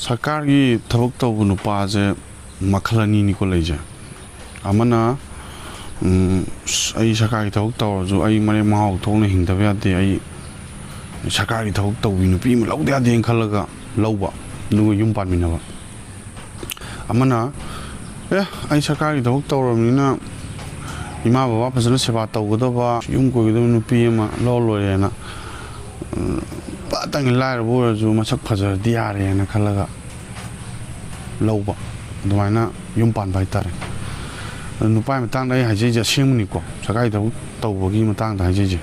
सरकारगी थबक तौब नुपाजे मखल अनीनिको लेजे अमना सरकारगी थबक तौरजु मरे महाव थोंना हिंदबा यादे सरकारगी थबक तौबी नुपी अमा लौदे यादे खल्लगा लौबा नुगो युम पानमिनबा अमना सरकारगी थबक तौरबनिना इमा बाबा फजन सेवा तौगदबा युम कोगदबा नुपी अमा लोरेना पातंग लायरबो ओरजु मसक फजरदि यारेना खल्लगा लौबा अदुमाइना युम पानबा हाइतारे नुपाई मतंग आई हाइजेजे सेमनिको सरकारी थबक तौबगी मतंग हाइजेजे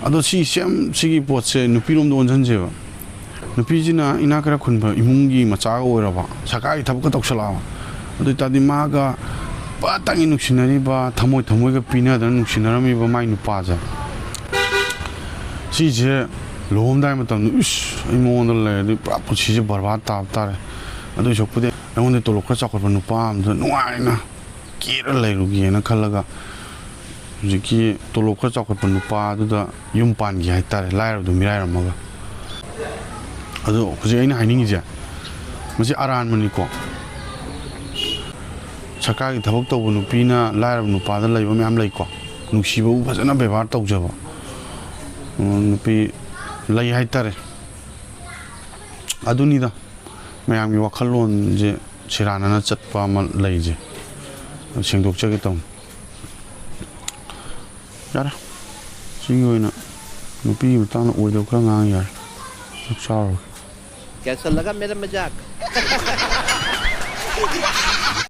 अदो सिगी पोटसे नुपीरोम ओनजनजेबा नुपीजिना इनाकरा खुनबा इमुंगी मचागा ओइरबा सरकारी थबक तौसलाबा अदु तादि मागा पातंग नुक्सिनरिबा थमोय थमोयगा पिनादन नुक्सिनरमिबा माइ नुपाजा सिजे लोमदाय मतम इस इमोंद ले पुरा पुछिजे बर्बाद ताब तारे अदु सोपुदे अमोंदे तोलो खरा चाखरबा नुपा अमदा नुआइना केरा लेरुगेना खल्लगा जिकी तोलो खरा चाखरबा नुपा अदुदा युम पानगी हाइतारे लायरदु मिरायरमगा अदु हुजे आइना हाइनिंगिजे मसे अरानमनिको सरकारगी थबक तौबा नुपीना लायरब नुपादा लैबा म्याम लैको नुक्सिबा फजना व्यवहार तौजबा नुपी लई हाइतारे अदुनिदा मैम की वखलोन जे सिराना चटपा लेजे सेंदोकचगे तौ यार सिंगोइना नुपी मतंग ओइदो खरा ngang यार कैसा लगा मेरा मजाक